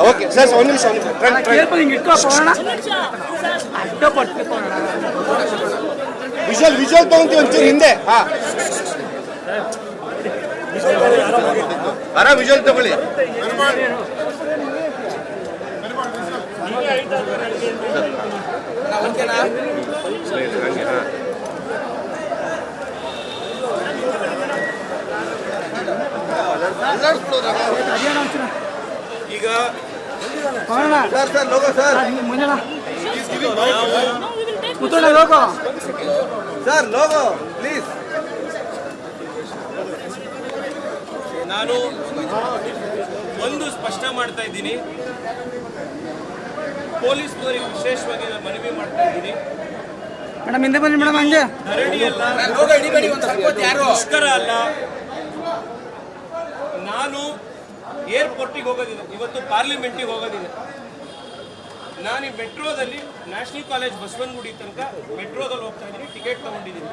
Okay sir, ಒಂದು ನಿಮಿಷ visual ತಗೊಂತೀವಿ ಒಂಚೂರು ಹಿಂದೆ. ಹಾಂ ವಿಜುವಲ್ ತಗೊಳ್ಳಿ. ಈಗ ಸರ್ ಲೋಗೋ ಪ್ಲೀಸ್. ನಾನು ಒಂದು ಸ್ಪಷ್ಟ ಮಾಡ್ತಾ ಇದ್ದೀನಿ, ಪೊಲೀಸ್ನವರಿಗೆ ವಿಶೇಷವಾಗಿ ನಾನು ಮನವಿ ಮಾಡ್ತಾ ಇದ್ದೀನಿ. ಮೇಡಮ್ ಹಿಂದೆ ಬನ್ನಿ ಮೇಡಮ್. ಹಂಗೆ ಧರಣಿ ಅಲ್ಲ, ಮುಷ್ಕರ ಅಲ್ಲ. ನಾನು ಏರ್ಪೋರ್ಟಿಗೆ ಹೋಗೋದಿದೆ, ಇವತ್ತು ಪಾರ್ಲಿಮೆಂಟಿಗೆ ಹೋಗೋದಿದೆ. ನಾನು ಈ ಮೆಟ್ರೋದಲ್ಲಿ ನ್ಯಾಷನಲ್ ಕಾಲೇಜ್ ಬಸವನಗುಡಿ ತನಕ ಮೆಟ್ರೋದಲ್ಲಿ ಹೋಗ್ತಾ ಇದ್ದೀನಿ, ಟಿಕೆಟ್ ತಗೊಂಡಿದ್ದೀನಿ.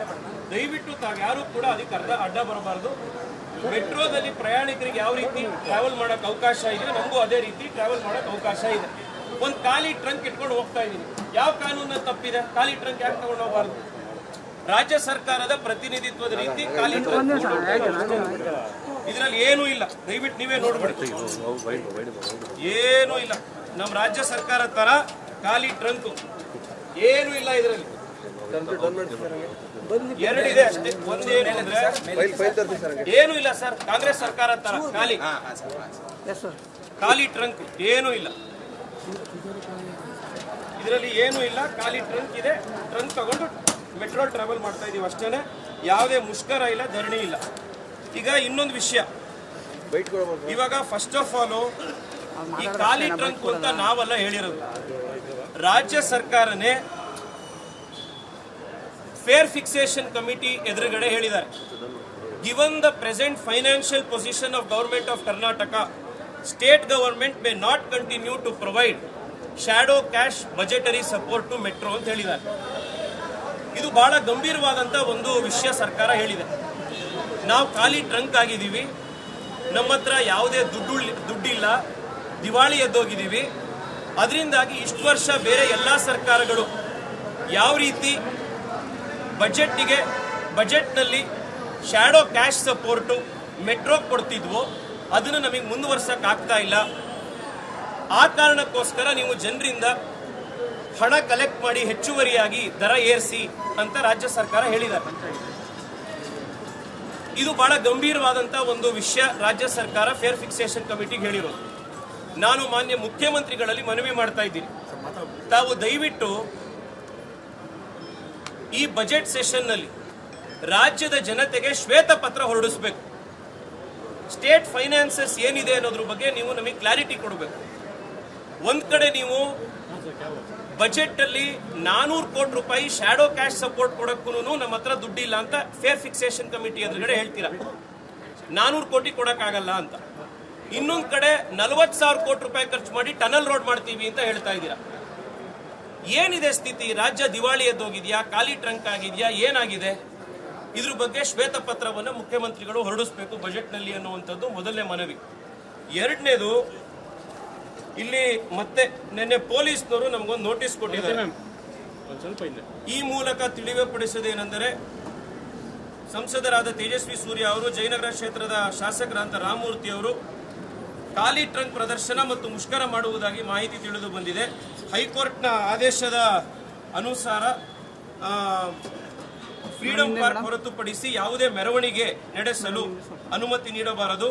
ದಯವಿಟ್ಟು ತಾವ್ಯಾರು ಕೂಡ ಅದಕ್ಕೆ ಅಡ್ಡ ಬರಬಾರ್ದು. ಮೆಟ್ರೋದಲ್ಲಿ ಪ್ರಯಾಣಿಕರಿಗೆ ಯಾವ ರೀತಿ ಟ್ರಾವೆಲ್ ಮಾಡೋಕೆ ಅವಕಾಶ ಇದೆ, ನಮಗೂ ಅದೇ ರೀತಿ ಟ್ರಾವೆಲ್ ಮಾಡೋಕೆ ಅವಕಾಶ ಇದೆ. ಒಂದು ಖಾಲಿ ಟ್ರಂಕ್ ಇಟ್ಕೊಂಡು ಹೋಗ್ತಾ ಇದ್ದೀನಿ. ಯಾವ ಕಾನೂನು ತಪ್ಪಿದೆ? ಖಾಲಿ ಟ್ರಂಕ್ ಯಾಕೆ ತಗೊಂಡು ಹೋಗಬಾರ್ದು? ರಾಜ್ಯ ಸರ್ಕಾರದ ಪ್ರತಿನಿಧಿತ್ವದ ರೀತಿ ಖಾಲಿ ಟ್ರಂಕ್ ಇದರಲ್ಲಿ ಏನೂ ಇಲ್ಲ. ದಯವಿಟ್ಟು ನೀವೇ ನೋಡ್ಬೇಡಿ, ಏನೂ ಇಲ್ಲ. ನಮ್ಮ ರಾಜ್ಯ ಸರ್ಕಾರ ತರ ಖಾಲಿ ಟ್ರಂಕ್ ಏನೂ ಇಲ್ಲ ಇದರಲ್ಲಿ. ಎರಡಿದೆ ಅಷ್ಟೇ. ಒಂದೇನಂದ್ರೆ ಏನೂ ಇಲ್ಲ ಸರ್, ಕಾಂಗ್ರೆಸ್ ಸರ್ಕಾರ ತರ ಖಾಲಿ ಟ್ರಂಕ್ ಏನೂ ಇಲ್ಲ ಇದರಲ್ಲಿ, ಏನೂ ಇಲ್ಲ. ಖಾಲಿ ಟ್ರಂಕ್ ಇದೆ, ಟ್ರಂಕ್ ತಗೊಂಡು ಮೆಟ್ರೋ ಟ್ರಾವೆಲ್ ಮಾಡ್ತಾ ಇದೀವಿ ಅಷ್ಟೇನೆ. ಯಾವುದೇ ಮುಷ್ಕರ ಇಲ್ಲ, ಧರಣಿ ಇಲ್ಲ. ಈಗ ಇನ್ನೊಂದು ವಿಷಯ, ಇವಾಗ ಫಸ್ಟ್ ಆಫ್ ಆಲ್ ಈ ಖಾಲಿ ಟ್ರಂಕ್ ಅಂತ ನಾವೆಲ್ಲ ಹೇಳಿರೋದು, ರಾಜ್ಯ ಸರ್ಕಾರನೇ ಫೇರ್ ಫಿಕ್ಸೇಷನ್ ಕಮಿಟಿ ಎದುರುಗಡೆ ಹೇಳಿದ್ದಾರೆ. Given the present financial position of government of Karnataka, state government may not continue to provide shadow cash budgetary support to metro ಅಂತ ಹೇಳಿದ್ದಾರೆ. ಇದು ಬಹಳ ಗಂಭೀರವಾದಂತ ಒಂದು ವಿಷಯ ಸರ್ಕಾರ ಹೇಳಿದೆ. ನಾವು ಖಾಲಿ ಟ್ರಂಕ್ ಆಗಿದ್ದೀವಿ, ನಮ್ಮ ಹತ್ರ ಯಾವುದೇ ದುಡ್ಡಿಲ್ಲ, ದಿವಾಳಿ ಎದ್ದೋಗಿದ್ದೀವಿ. ಅದರಿಂದಾಗಿ ಇಷ್ಟು ವರ್ಷ ಬೇರೆ ಎಲ್ಲ ಸರ್ಕಾರಗಳು ಯಾವ ರೀತಿ ಬಜೆಟ್ನಲ್ಲಿ ಶಾಡೋ ಕ್ಯಾಶ್ ಸಪೋರ್ಟು ಮೆಟ್ರೋ ಕೊಡ್ತಿದ್ವೋ ಅದನ್ನು ನಮಗೆ ಮುಂದುವರ್ಸಕ್ಕೆ ಆಗ್ತಾ ಇಲ್ಲ. ಆ ಕಾರಣಕ್ಕೋಸ್ಕರ ನೀವು ಜನರಿಂದ ಹಣ ಕಲೆಕ್ಟ್ ಮಾಡಿ ಹೆಚ್ಚುವರಿಯಾಗಿ ದರ ಏರಿಸಿ ಅಂತ ರಾಜ್ಯ ಸರ್ಕಾರ ಹೇಳಿದ್ದಾರೆ. ಇದು ಬಹಳ ಗಂಭೀರವಾದಂತ ಒಂದು ವಿಷಯ ರಾಜ್ಯ ಸರ್ಕಾರ ಫೇರ್ ಫಿಕ್ಸೇಷನ್ ಕಮಿಟಿಗೆ ಹೇಳಿರೋದು. ನಾನು ಮಾನ್ಯ ಮುಖ್ಯಮಂತ್ರಿಗಳಲ್ಲಿ ಮನವಿ ಮಾಡ್ತಾ ಇದ್ದೀನಿ, ತಾವು ದಯವಿಟ್ಟು ಈ ಬಜೆಟ್ ಸೆಷನ್ನಲ್ಲಿ ರಾಜ್ಯದ ಜನತೆಗೆ ಶ್ವೇತ ಪತ್ರ ಹೊರಡಿಸಬೇಕು. ಸ್ಟೇಟ್ ಫೈನಾನ್ಸಸ್ ಏನಿದೆ ಅನ್ನೋದ್ರ ಬಗ್ಗೆ ನೀವು ನಮಗೆ ಕ್ಲಾರಿಟಿ ಕೊಡಬೇಕು. ಒಂದ್ ಕಡೆ ನೀವು ಬಜೆಟ್ ಅಲ್ಲಿ 400 ಕೋಟಿ ರೂಪಾಯಿ ಶಾಡೋ ಕ್ಯಾಶ್ ಸಪೋರ್ಟ್ ಕೊಡಕ್ಕೂ ನಮ್ಮ ಹತ್ರ ದುಡ್ಡಿಲ್ಲ ಅಂತ ಫೇರ್ ಫಿಕ್ಸೇಷನ್ ಕಮಿಟಿ ಎದುರುಗಡೆ ಹೇಳ್ತೀರಾ, 400 ಕೋಟಿ ಕೊಡಕ್ಕಾಗಲ್ಲ ಅಂತ. ಇನ್ನೊಂದ್ ಕಡೆ 40,000 ಕೋಟಿ ರೂಪಾಯಿ ಖರ್ಚು ಮಾಡಿ ಟನಲ್ ರೋಡ್ ಮಾಡ್ತೀವಿ ಅಂತ ಹೇಳ್ತಾ ಇದ್ದೀರಾ. ಏನಿದೆ ಸ್ಥಿತಿ? ರಾಜ್ಯ ದಿವಾಳಿ ಎದ್ದೋಗಿದ್ಯಾ? ಖಾಲಿ ಟ್ರಂಕ್ ಆಗಿದ್ಯಾ? ಏನಾಗಿದೆ? ಇದ್ರ ಬಗ್ಗೆ ಶ್ವೇತ ಪತ್ರವನ್ನು ಮುಖ್ಯಮಂತ್ರಿಗಳು ಹೊರಡಿಸಬೇಕು ಬಜೆಟ್ನಲ್ಲಿ ಅನ್ನುವಂಥದ್ದು ಮೊದಲನೇ ಮನವಿ. ಎರಡನೇದು, ಇಲ್ಲಿ ಮತ್ತೆ ನಿನ್ನೆ ಪೊಲೀಸ್ನವರು ನಮಗೊಂದು ನೋಟಿಸ್ ಕೊಟ್ಟಿದ್ದಾರೆ. ಈ ಮೂಲಕ ತಿಳಿಯಪಡಿಸುವುದೇನೆಂದರೆ, ಸಂಸದರಾದ ತೇಜಸ್ವಿ ಸೂರ್ಯ ಅವರು, ಜಯನಗರ ಕ್ಷೇತ್ರದ ಶಾಸಕರಾದ ರಾಮಮೂರ್ತಿ ಅವರು ಖಾಲಿ ಟ್ರಂಕ್ ಪ್ರದರ್ಶನ ಮತ್ತು ಮುಷ್ಕರ ಮಾಡುವುದಾಗಿ ಮಾಹಿತಿ ತಿಳಿದು ಬಂದಿದೆ. ಹೈಕೋರ್ಟ್ನ ಆದೇಶದ ಅನುಸಾರ ಫ್ರೀಡಂ ಪಾರ್ಕ್ ಹೊರತುಪಡಿಸಿ ಯಾವುದೇ ಮೆರವಣಿಗೆ ನಡೆಸಲು ಅನುಮತಿ ನೀಡಬಾರದು.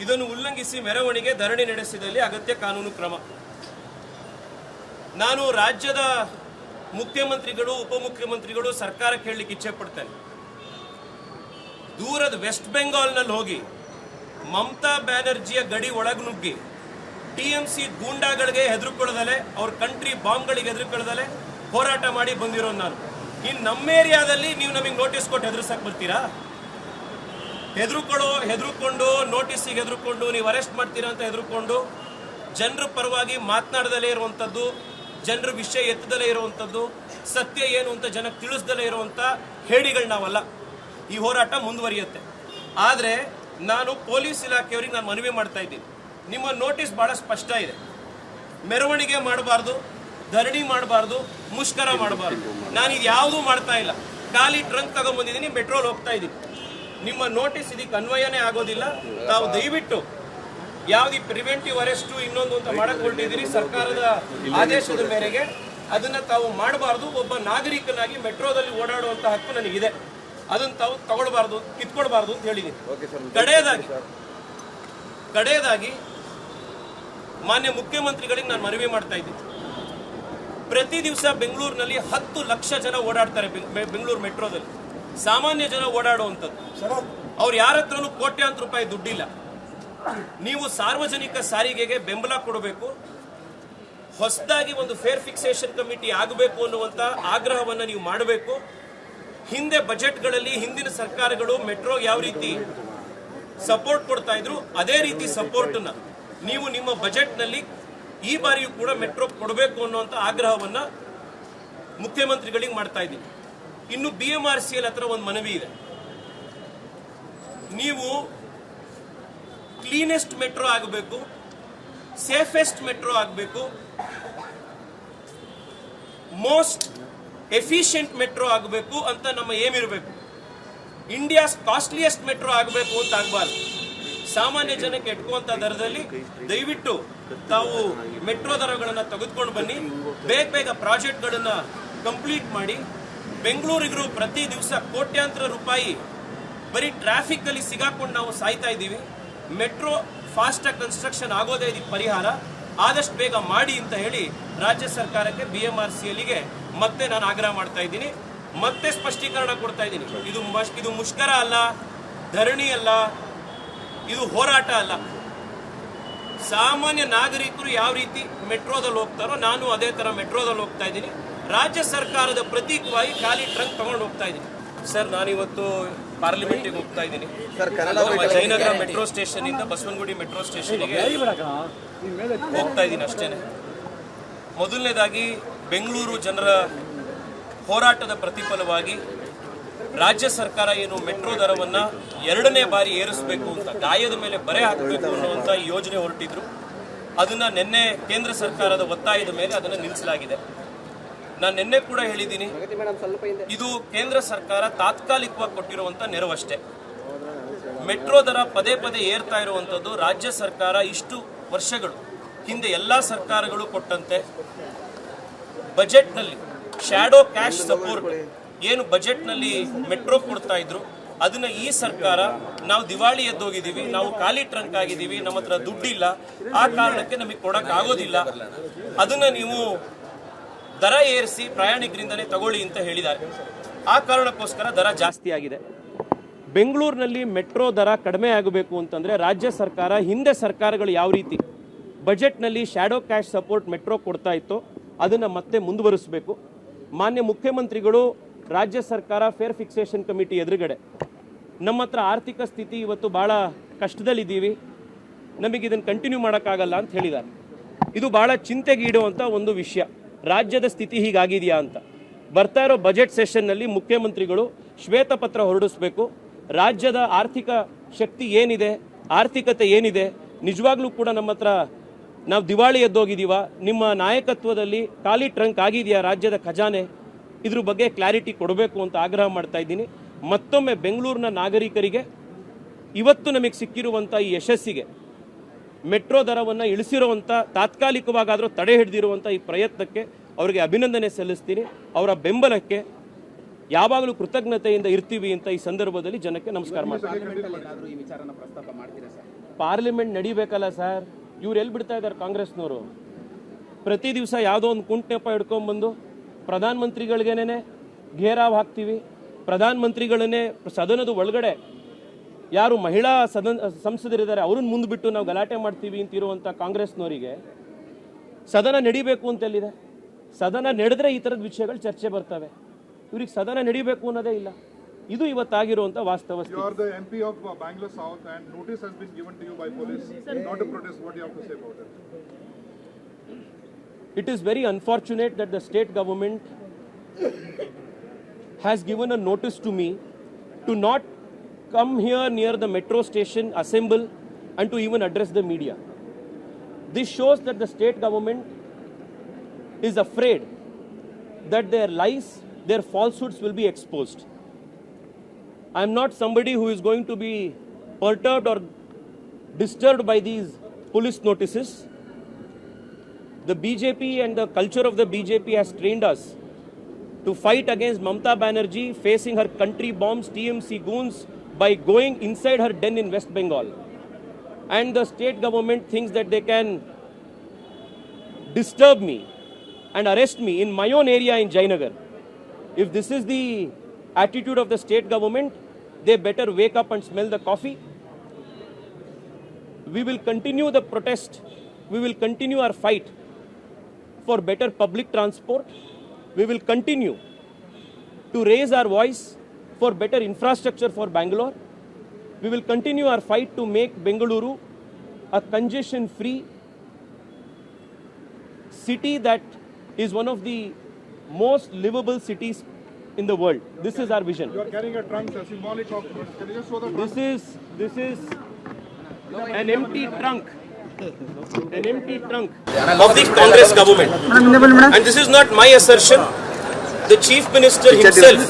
ಇದನ್ನು ಉಲ್ಲಂಘಿಸಿ ಮೆರವಣಿಗೆ, ಧರಣಿ ನಡೆಸಿದಲ್ಲಿ ಅಗತ್ಯ ಕಾನೂನು ಕ್ರಮ. ನಾನು ರಾಜ್ಯದ ಮುಖ್ಯಮಂತ್ರಿಗಳು, ಉಪಮುಖ್ಯಮಂತ್ರಿಗಳು ಸರ್ಕಾರಕ್ಕೆ ಹೇಳಲಿಕ್ಕೆ ಇಚ್ಛೆ ಪಡ್ತೇನೆ. ದೂರದ ವೆಸ್ಟ್ ಬೆಂಗಾಲ್ನಲ್ಲಿ ಹೋಗಿ ಮಮತಾ ಬ್ಯಾನರ್ಜಿಯ ಗಡಿ ಒಳಗ್ನುಗ್ಗಿ ಟಿಎಂಸಿ ಗೂಂಡಾಗಳಿಗೆ ಹೆದರ್ಕೊಳ್ಳದಲೆ, ಅವ್ರ ಕಂಟ್ರಿ ಬಾಂಬ್ಗಳಿಗೆ ಹೆದರ್ಕೊಳ್ಳದಲೆ ಹೋರಾಟ ಮಾಡಿ ಬಂದಿರೋನು ನಾನು. ಇನ್ನು ನಮ್ಮ ಏರಿಯಾದಲ್ಲಿ ನೀವು ನಮಗೆ ನೋಟಿಸ್ ಕೊಟ್ಟು ಹೆದರ್ಸಕ್ ಬರ್ತೀರಾ? ಹೆದರ್ಕೊಂಡು ನೋಟಿಸಿಗೆ ಹೆದರ್ಕೊಂಡು ನೀವು ಅರೆಸ್ಟ್ ಮಾಡ್ತೀರಾ ಅಂತ ಹೆದರ್ಕೊಂಡು ಜನರ ಪರವಾಗಿ ಮಾತನಾಡದಲೇ ಇರುವಂಥದ್ದು, ಜನರ ವಿಷಯ ಎತ್ತದಲೇ ಇರುವಂಥದ್ದು, ಸತ್ಯ ಏನು ಅಂತ ಜನಕ್ಕೆ ತಿಳಿಸ್ದಲೇ ಇರುವಂಥ ಹೇಡಿಗಳು ನಾವಲ್ಲ. ಈ ಹೋರಾಟ ಮುಂದುವರಿಯುತ್ತೆ. ಆದರೆ ನಾನು ಪೊಲೀಸ್ ಇಲಾಖೆಯವರಿಗೆ ನಾನು ಮನವಿ ಮಾಡ್ತಾ ಇದ್ದೀನಿ, ನಿಮ್ಮ ನೋಟಿಸ್ ಬಹಳ ಸ್ಪಷ್ಟ ಇದೆ. ಮೆರವಣಿಗೆ ಮಾಡಬಾರ್ದು, ಧರಣಿ ಮಾಡಬಾರ್ದು, ಮುಷ್ಕರ ಮಾಡಬಾರ್ದು. ನಾನು ಇದು ಯಾವುದೂ ಮಾಡ್ತಾ ಇಲ್ಲ. ಖಾಲಿ ಟ್ರಂಕ್ ತಗೊಂಡ್ಬಂದಿದ್ದೀನಿ, ಮೆಟ್ರೋಲ್ ಹೋಗ್ತಾ ಇದ್ದೀನಿ. ನಿಮ್ಮ ನೋಟಿಸ್ ಇದಕ್ಕೆ ಅನ್ವಯನೇ ಆಗೋದಿಲ್ಲ. ತಾವು ದಯವಿಟ್ಟು ಯಾವ್ದು ಪ್ರಿವೆಂಟಿವ್ ಅರೆಸ್ಟು ಇನ್ನೊಂದು ಅಂತ ಮಾಡಕ್ ಹೊರಟಿದ್ದೀರಿ ಸರ್ಕಾರದ ಆದೇಶದ ಮೇರೆಗೆ, ಅದನ್ನ ತಾವು ಮಾಡಬಾರ್ದು. ಒಬ್ಬ ನಾಗರಿಕನಾಗಿ ಮೆಟ್ರೋದಲ್ಲಿ ಓಡಾಡುವಂತ ಹಕ್ಕು ನನಗಿದೆ. ಅದನ್ನ ತಾವು ತಗೊಳ್ಬಾರ್ದು, ಕಿತ್ಕೊಳ್ಬಾರ್ದು ಅಂತ ಹೇಳಿದ್ದೀನಿ. ಕಡೆಯದಾಗಿ ಮಾನ್ಯ ಮುಖ್ಯಮಂತ್ರಿಗಳಿಗೆ ನಾನು ಮನವಿ ಮಾಡ್ತಾ ಇದ್ದೀನಿ. ಪ್ರತಿ ದಿವಸ ಬೆಂಗಳೂರಿನಲ್ಲಿ 10 ಲಕ್ಷ ಜನ ಓಡಾಡ್ತಾರೆ ಬೆಂಗಳೂರು ಮೆಟ್ರೋದಲ್ಲಿ. ಸಾಮಾನ್ಯ ಜನ ಓಡಾಡುವಂಥದ್ದು. ಅವ್ರು ಯಾರ ಹತ್ರನೂ ಕೋಟ್ಯಾಂತರ ರೂಪಾಯಿ ದುಡ್ಡಿಲ್ಲ. ನೀವು ಸಾರ್ವಜನಿಕ ಸಾರಿಗೆಗೆ ಬೆಂಬಲ ಕೊಡಬೇಕು. ಹೊಸದಾಗಿ ಒಂದು ಫೇರ್ ಫಿಕ್ಸೇಷನ್ ಕಮಿಟಿ ಆಗಬೇಕು ಅನ್ನುವಂತ ಆಗ್ರಹವನ್ನು ನೀವು ಮಾಡಬೇಕು. ಹಿಂದೆ ಬಜೆಟ್ಗಳಲ್ಲಿ ಹಿಂದಿನ ಸರ್ಕಾರಗಳು ಮೆಟ್ರೋ ಯಾವ ರೀತಿ ಸಪೋರ್ಟ್ ಕೊಡ್ತಾ ಇದ್ರು, ಅದೇ ರೀತಿ ಸಪೋರ್ಟ್ ನೀವು ನಿಮ್ಮ ಬಜೆಟ್ನಲ್ಲಿ ಈ ಬಾರಿಯೂ ಕೂಡ ಮೆಟ್ರೋ ಕೊಡಬೇಕು ಅನ್ನುವಂತ ಆಗ್ರಹವನ್ನ ಮುಖ್ಯಮಂತ್ರಿಗಳಿಗೆ ಮಾಡ್ತಾ ಇದ್ದೀನಿ. ಇನ್ನು BMRCL ಹತ್ರ ಒಂದು ಮನವಿ ಇದೆ. ನೀವು ಕ್ಲೀನೆಸ್ಟ್ ಮೆಟ್ರೋ ಆಗಬೇಕು, ಸೇಫೆಸ್ಟ್ ಮೆಟ್ರೋ ಆಗಬೇಕು, ಮೋಸ್ಟ್ ಎಫಿಷಿಯಂಟ್ ಮೆಟ್ರೋ ಆಗಬೇಕು ಅಂತ ನಮ್ಮ ಏಮ್ ಇರಬೇಕು. ಇಂಡಿಯಾಸ್ ಕಾಸ್ಟ್ಲಿಯೆಸ್ಟ್ ಮೆಟ್ರೋ ಆಗಬೇಕು ಅಂತ ಆಗಬಾರ್ದು. ಸಾಮಾನ್ಯ ಜನಕ್ಕೆ ಎಟ್ಕುವಂತ ದರದಲ್ಲಿ ದಯವಿಟ್ಟು ತಾವು ಮೆಟ್ರೋ ದರಗಳನ್ನು ತೆಗೆದುಕೊಂಡು ಬನ್ನಿ. ಬೇಗ ಪ್ರಾಜೆಕ್ಟ್ಗಳನ್ನ ಕಂಪ್ಲೀಟ್ ಮಾಡಿ. ಬೆಂಗಳೂರಿಗರು ಪ್ರತಿ ದಿವಸ ಕೋಟ್ಯಾಂತರ ರೂಪಾಯಿ ಬರೀ ಟ್ರಾಫಿಕ್ ಅಲ್ಲಿ ಸಿಗಾಕೊಂಡು ನಾವು ಸಾಯ್ತಾ ಇದ್ದೀವಿ. ಮೆಟ್ರೋ ಫಾಸ್ಟ್ ಆಗಿ ಕನ್ಸ್ಟ್ರಕ್ಷನ್ ಆಗೋದೇ ಇದಕ್ಕೆ ಪರಿಹಾರ. ಆದಷ್ಟು ಬೇಗ ಮಾಡಿ ಅಂತ ಹೇಳಿ ರಾಜ್ಯ ಸರ್ಕಾರಕ್ಕೆ BMRCLಗೆ ಮತ್ತೆ ನಾನು ಆಗ್ರಹ ಮಾಡ್ತಾ ಇದ್ದೀನಿ. ಮತ್ತೆ ಸ್ಪಷ್ಟೀಕರಣ ಕೊಡ್ತಾ ಇದ್ದೀನಿ. ಇದು ಮುಷ್ಕರ ಅಲ್ಲ, ಧರಣಿ ಅಲ್ಲ, ಇದು ಹೋರಾಟ ಅಲ್ಲ. ಸಾಮಾನ್ಯ ನಾಗರಿಕರು ಯಾವ ರೀತಿ ಮೆಟ್ರೋದಲ್ಲಿ ಹೋಗ್ತಾರೋ ನಾನು ಅದೇ ತರ ಮೆಟ್ರೋದಲ್ಲಿ ಹೋಗ್ತಾ ಇದ್ದೀನಿ. ರಾಜ್ಯ ಸರ್ಕಾರದ ಪ್ರತೀಕವಾಗಿ ಖಾಲಿ ಟ್ರಂಕ್ ತಗೊಂಡು ಹೋಗ್ತಾ ಇದ್ದೀನಿ. ಸರ್, ನಾನಿವತ್ತು ಪಾರ್ಲಿಮೆಂಟಿಗೆ ಹೋಗ್ತಾ ಇದ್ದೀನಿ. ಜಯನಗರ ಮೆಟ್ರೋ ಸ್ಟೇಷನ್ ಇಂದ ಬಸವನಗುಡಿ ಮೆಟ್ರೋ ಸ್ಟೇಷನ್ಗೆ ಹೋಗ್ತಾ ಇದ್ದೀನಿ ಅಷ್ಟೇನೆ. ಮೊದಲನೇದಾಗಿ ಬೆಂಗಳೂರು ಜನರ ಹೋರಾಟದ ಪ್ರತಿಫಲವಾಗಿ ರಾಜ್ಯ ಸರ್ಕಾರ ಏನು ಮೆಟ್ರೋ ದರವನ್ನ 2ನೇ ಬಾರಿ ಏರಿಸಬೇಕು ಅಂತ, ಗಾಯದ ಮೇಲೆ ಬರೆ ಹಾಕಬೇಕು ಅನ್ನುವಂತ ಯೋಜನೆ ಹೊರಟಿದ್ರು. ಅದನ್ನ ನಿನ್ನೆ ಕೇಂದ್ರ ಸರ್ಕಾರದ ಒತ್ತಾಯದ ಮೇಲೆ ಅದನ್ನು ನಿಲ್ಲಿಸಲಾಗಿದೆ. ನಾನು ನಿನ್ನೆ ಕೂಡ ಹೇಳಿದ್ದೀನಿ, ಇದು ಕೇಂದ್ರ ಸರ್ಕಾರ ತಾತ್ಕಾಲಿಕವಾಗಿ ಕೊಟ್ಟಿರುವಂತ ನೆರವಷ್ಟೇ. ಮೆಟ್ರೋ ದರ ಪದೇ ಏರ್ತಾ ಇರುವಂತದ್ದು ರಾಜ್ಯ ಸರ್ಕಾರ ಇಷ್ಟು ವರ್ಷಗಳು ಹಿಂದೆ ಎಲ್ಲಾ ಸರ್ಕಾರಗಳು ಕೊಟ್ಟಂತೆ ಬಜೆಟ್ನಲ್ಲಿ ಶ್ಯಾಡೋ ಕ್ಯಾಶ್ ಸಪೋರ್ಟ್ ಏನು ಬಜೆಟ್ನಲ್ಲಿ ಮೆಟ್ರೋ ಕೊಡ್ತಾ ಇದ್ರು, ಅದನ್ನ ಈ ಸರ್ಕಾರ ನಾವು ದಿವಾಳಿ ಎದ್ದೋಗಿದ್ದೀವಿ, ನಾವು ಖಾಲಿ ಟ್ರಂಕ್ ಆಗಿದ್ದೀವಿ, ನಮ್ಮ ಹತ್ರ ದುಡ್ಡಿಲ್ಲ, ಆ ಕಾರಣಕ್ಕೆ ನಮಗೆ ಕೊಡಕ್ ಆಗೋದಿಲ್ಲ, ಅದನ್ನ ನೀವು ದರ ಏರಿಸಿ ಪ್ರಯಾಣಿಕರಿಂದನೇ ತಗೊಳ್ಳಿ ಅಂತ ಹೇಳಿದ್ದಾರೆ. ಆ ಕಾರಣಕ್ಕೋಸ್ಕರ ದರ ಜಾಸ್ತಿ ಆಗಿದೆ. ಬೆಂಗಳೂರಿನಲ್ಲಿ ಮೆಟ್ರೋ ದರ ಕಡಿಮೆ ಆಗಬೇಕು ಅಂತಂದ್ರೆ ರಾಜ್ಯ ಸರ್ಕಾರ, ಹಿಂದೆ ಸರ್ಕಾರಗಳು ಯಾವ ರೀತಿ ಬಜೆಟ್ನಲ್ಲಿ ಶ್ಯಾಡೋ ಕ್ಯಾಶ್ ಸಪೋರ್ಟ್ ಮೆಟ್ರೋ ಕೊಡ್ತಾ ಇತ್ತೋ ಅದನ್ನ ಮತ್ತೆ ಮುಂದುವರಿಸಬೇಕು. ಮಾನ್ಯ ಮುಖ್ಯಮಂತ್ರಿಗಳು, ರಾಜ್ಯ ಸರ್ಕಾರ ಫೇರ್ ಫಿಕ್ಸೇಷನ್ ಕಮಿಟಿ ಎದುರುಗಡೆ ನಮ್ಮ ಹತ್ರ ಆರ್ಥಿಕ ಸ್ಥಿತಿ ಇವತ್ತು ಬಹಳ ಕಷ್ಟದಲ್ಲಿದ್ದೀವಿ, ನಮಗೆ ಇದನ್ನು ಕಂಟಿನ್ಯೂ ಮಾಡೋಕ್ಕಾಗಲ್ಲ ಅಂತ ಹೇಳಿದ್ದಾರೆ. ಇದು ಬಹಳ ಚಿಂತೆಗೀಡುವಂಥ ಒಂದು ವಿಷಯ. ರಾಜ್ಯದ ಸ್ಥಿತಿ ಹೀಗಾಗಿದೆಯಾ ಅಂತ. ಬರ್ತಾ ಇರೋ ಬಜೆಟ್ ಸೆಷನ್ನಲ್ಲಿ ಮುಖ್ಯಮಂತ್ರಿಗಳು ಶ್ವೇತಪತ್ರ ಹೊರಡಿಸಬೇಕು. ರಾಜ್ಯದ ಆರ್ಥಿಕ ಶಕ್ತಿ ಏನಿದೆ, ಆರ್ಥಿಕತೆ ಏನಿದೆ, ನಿಜವಾಗ್ಲೂ ಕೂಡ ನಮ್ಮ ಹತ್ರ ನಾವು ದಿವಾಳಿ ಎದ್ದೋಗಿದ್ದೀವ, ನಿಮ್ಮ ನಾಯಕತ್ವದಲ್ಲಿ ಖಾಲಿ ಟ್ರಂಕ್ ಆಗಿದೆಯಾ ರಾಜ್ಯದ ಖಜಾನೆ, ಇದ್ರ ಬಗ್ಗೆ ಕ್ಲಾರಿಟಿ ಕೊಡಬೇಕು ಅಂತ ಆಗ್ರಹ ಮಾಡ್ತಾ ಇದ್ದೀನಿ. ಮತ್ತೊಮ್ಮೆ ಬೆಂಗಳೂರಿನ ನಾಗರಿಕರಿಗೆ ಇವತ್ತು ನಮಗೆ ಸಿಕ್ಕಿರುವಂಥ ಈ ಯಶಸ್ಸಿಗೆ, ಮೆಟ್ರೋ ದರವನ್ನು ಇಳಿಸಿರುವಂಥ, ತಾತ್ಕಾಲಿಕವಾಗಾದರೂ ತಡೆ ಹಿಡಿದಿರುವಂಥ ಈ ಪ್ರಯತ್ನಕ್ಕೆ ಅವರಿಗೆ ಅಭಿನಂದನೆ ಸಲ್ಲಿಸ್ತೀನಿ. ಅವರ ಬೆಂಬಲಕ್ಕೆ ಯಾವಾಗಲೂ ಕೃತಜ್ಞತೆಯಿಂದ ಇರ್ತೀವಿ ಅಂತ ಈ ಸಂದರ್ಭದಲ್ಲಿ ಜನಕ್ಕೆ ನಮಸ್ಕಾರ ಮಾಡ್ತೀನಿ. ಪಾರ್ಲಿಮೆಂಟ್ ನಡಿಬೇಕಲ್ಲ ಸರ್, ಇವ್ರು ಎಲ್ಲಿ ಬಿಡ್ತಾ ಇದ್ದಾರೆ ಕಾಂಗ್ರೆಸ್ನವರು? ಪ್ರತಿ ದಿವಸ ಯಾವುದೋ ಒಂದು ಕುಂಟೆಪ್ಪ ಹಿಡ್ಕೊಂಡ್ಬಂದು ಪ್ರಧಾನಮಂತ್ರಿಗಳಿಗೇನೆ ಘೇರಾವ್ ಹಾಕ್ತೀವಿ, ಪ್ರಧಾನಮಂತ್ರಿಗಳನ್ನೇ ಸದನದ ಒಳಗಡೆ ಯಾರು ಮಹಿಳಾ ಸಂಸದರಿದ್ದಾರೆ ಅವ್ರನ್ನ ಮುಂದೆ ಬಿಟ್ಟು ನಾವು ಗಲಾಟೆ ಮಾಡ್ತೀವಿ ಅಂತಿರುವಂಥ ಕಾಂಗ್ರೆಸ್ನವರಿಗೆ ಸದನ ನಡಿಬೇಕು ಅಂತೆಲ್ಲಿದೆ? ಸದನ ನಡೆದ್ರೆ ಈ ಥರದ ವಿಷಯಗಳು ಚರ್ಚೆ ಬರ್ತವೆ. ಇವ್ರಿಗೆ ಸದನ ನಡಿಬೇಕು ಅನ್ನೋದೇ ಇಲ್ಲ. ಇದು ಇವತ್ತಾಗಿರುವಂಥ ವಾಸ್ತವ ಸ್ಥಿತಿ. You are the MP of Bangalore South and notice has been given to you by police not to protest. What do you have to say about it? It is very unfortunate that the state government has given a notice to me to not come here near the metro station, assemble and to even address the media. This shows that the state government is afraid that their lies, their falsehoods will be exposed. I am not somebody who is going to be perturbed or disturbed by these police notices. The BJP and the culture of the BJP has trained us to fight against Mamata Banerjee facing her country bombs, TMC goons, by going inside her den in West Bengal. And the state government thinks that they can disturb me and arrest me in my own area in Jayanagar. If this is the attitude of the state government, they better wake up and smell the coffee. We will continue the protest. We will continue our fight for better public transport. We will continue to raise our voice for better infrastructure for Bangalore. We will continue our fight to make Bengaluru a congestion-free city that is one of the most livable cities in the world. This is our vision. You are carrying a trunk, a symbolic of. Can you just show the trunk? This is an empty trunk. An empty trunk of the Congress government. And this is not my assertion. The Chief Minister himself,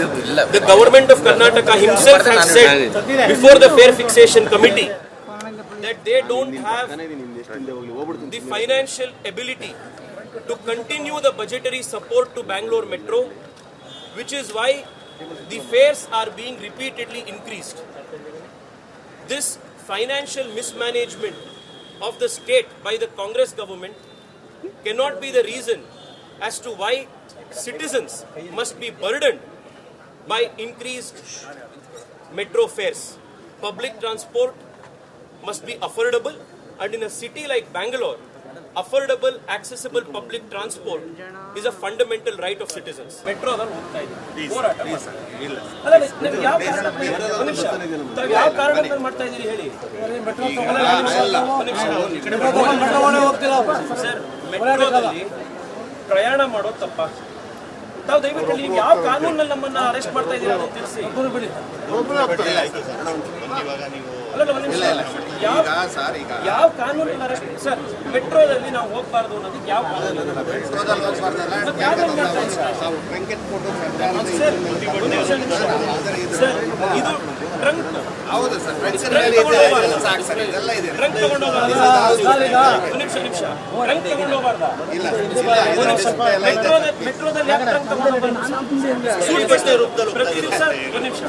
the government of Karnataka himself has said before the Fare Fixation Committee that they don't have the financial ability to continue the budgetary support to Bangalore Metro, which is why the fares are being repeatedly increased. This financial mismanagement of the state by the Congress government cannot be the reason as to why citizens must be burdened by increased metro fares. Public transport must be affordable, and in a city like Bangalore, affordable, accessible public transport is a fundamental right of citizens. Metro ಹೋಗ್ತಾ ಇದೆ. ಹೋರಾಟ ಅಲ್ಲ, ನೀವು ಯಾವ ಕಾರಣಕ್ಕೆ ಮಾಡ್ತಾ ಇದ್ದೀರಿ ಹೇಳಿ. ಸರ್, ಮೆಟ್ರೋದಲ್ಲಿ ಪ್ರಯಾಣ ಮಾಡೋದು ತಪ್ಪ? ತಾವು ದಯವಿಟ್ಟು ನೀವು ಯಾವ ಕಾನೂನಲ್ಲಿ ನಮ್ಮನ್ನ ಅರೆಸ್ಟ್ ಮಾಡ್ತಾ ಇದ್ದೀರಾ ಅಂತ ತಿಳಿಸಿ. ಅಲ್ಲ, ಒಂದು ನಿಮಿಷ. ಯಾವ ಕಾನೂನಿನ ಅರೆಸ್ಟ್ ಸರ್? ಮೆಟ್ರೋದಲ್ಲಿ ನಾವು ಹೋಗ್ಬಾರ್ದು ಅನ್ನೋದಕ್ಕೆ ಯಾವ ಕಾನೂನು? ಸರ್, ಇದು ಟ್ರಂಕ್ ಟ್ರಂಕ್ ತಗೊಂಡು ಮೆಟ್ರೋದಲ್ಲಿ ಯಾಕೆ ಟ್ರಂಕ್ ತಗೊಂಡು ಪ್ರತಿ ದಿವಸ ಒಂದು ನಿಮಿಷ.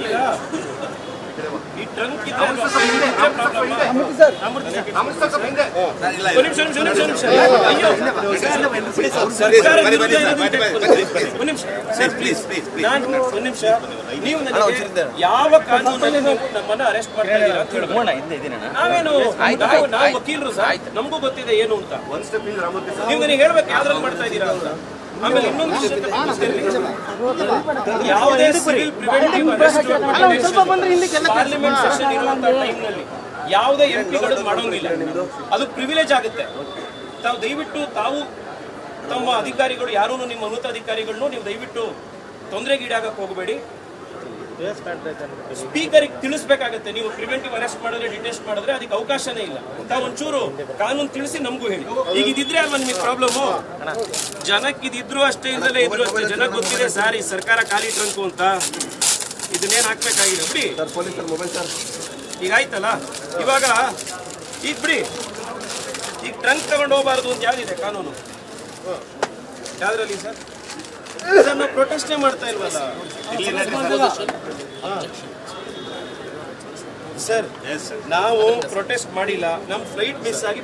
ಈಗ ಈ ಟ್ರಂಕ್ ನೀವು ಯಾವ ಕಾನೂನಲ್ಲಿ ನಮ್ಮನ್ನ ಅರೆಸ್ಟ್ ಮಾಡ್ತಾ ಇದ್ದೀರಾ ಅಂತ ಹೇಳ್ಬೇಕು. ನಾವೇನು ನಾವು ವಕೀಲರು ಸರ್, ನಮಗೂ ಗೊತ್ತಿದೆ ಏನು ಅಂತ. ನೀವು ನನಗೆ ಹೇಳ್ಬೇಕು ಯಾವ್ದ್ರಲ್ಲಿ ಮಾಡ್ತಾ ಇದ್ದೀರಾ ಅಂತ. ಆಮೇಲೆ ಇನ್ನೊಂದು ವಿಷಯಕ್ಕೆ ಯಾವುದೇ civil preventive arrest parliament session ಇರುವಂತಹ ಟೈಮ್ನಲ್ಲಿ ಯಾವುದೇ ಎಂಪಿಗಳು ಮಾಡೋಂಗಿಲ್ಲ. ಅದು ಪ್ರಿವಿಲೇಜ್ ಆಗುತ್ತೆ. ತಾವು ದಯವಿಟ್ಟು ತಮ್ಮ ಅಧಿಕಾರಿಗಳು ಯಾರೂ ನಿಮ್ಮ ಉನ್ನತಾಧಿಕಾರಿಗಳನ್ನು ನೀವು ದಯವಿಟ್ಟು ತೊಂದರೆಗೀಡಾಗಕ್ಕೆ ಹೋಗಬೇಡಿ. ಸ್ಪೀಕರಿಗೆ ತಿಳಿಸ್ಬೇಕಾಗತ್ತೆ. ನೀವು ಪ್ರಿವೆಂಟಿವ್ ಅರೆಸ್ಟ್ ಮಾಡಿದ್ರೆ, ಡಿಟೆಸ್ಟ್ ಮಾಡಿದ್ರೆ ಅದಕ್ಕೆ ಅವಕಾಶನೇ ಇಲ್ಲ. ತಾವು ಒಂಚೂರು ಕಾನೂನು ತಿಳಿಸಿ ನಮಗೂ ಹೇಳಿ. ಈಗ ಇದಿದ್ರೆ ಅಲ್ವಾ ನಿಮಗೆ ಪ್ರಾಬ್ಲಮ್ಮು? ಜನಕ್ಕೆ ಇದಿದ್ರು ಅಷ್ಟೇ, ಇಲ್ಲದೆ ಇದ್ರು ಅಷ್ಟೇ. ಜನಕ್ಕೆ ಗೊತ್ತಿದೆ ಸರ್, ಈ ಸರ್ಕಾರ ಖಾಲಿ ಟ್ರಂಕು ಅಂತ. ಇದನ್ನೇನು ಹಾಕ್ಬೇಕಾಗಿಲ್ಲ ಬಿಡಿ. ಈಗ ಆಯ್ತಲ್ಲ, ಇವಾಗ ಈಗ ಬಿಡಿ. ಈಗ ಟ್ರಂಕ್ ತಗೊಂಡು ಹೋಗಬಾರ್ದು ಅಂತ ಯಾವ್ದಿದೆ ಕಾನೂನು? ಯಾವ್ದ್ರಲ್ಲಿ ಸರ್? ಸರ್, ನಾವು ಪ್ರೊಟೆಸ್ಟೇ ಮಾಡ್ತಾ ಇಲ್ವಲ್ಲ ಸರ್. ನಾವು ಪ್ರೊಟೆಸ್ಟ್ ಮಾಡಿಲ್ಲ. ನಮ್ಮ ಫ್ಲೈಟ್ ಮಿಸ್ ಆಗಿ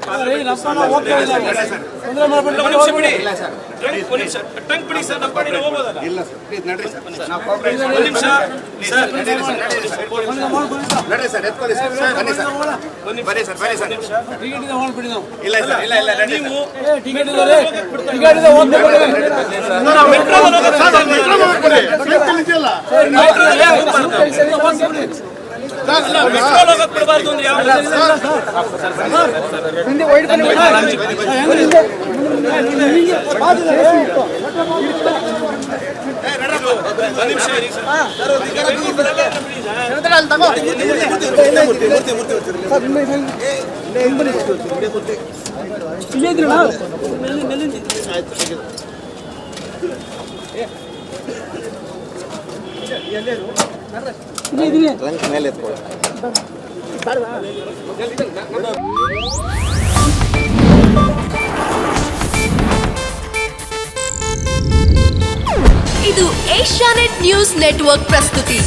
ಟ್ರಂಕ್ ಬಿಡಿ ಸರ್, ನಮ್ಮ ಕಡೆ ಹೋಗೋದಲ್ಲ. ಒಂದು ನಿಮಿಷ ಸರ್, ಬಿಡಬಾರ್ದು ಅಂದ್ರೆ ಯಾವ ನಿಮಿಷ ಇದು ಏಷ್ಯಾನೆಟ್ ನ್ಯೂಸ್ ನೆಟ್ವರ್ಕ್ ಪ್ರಸ್ತುತಿ.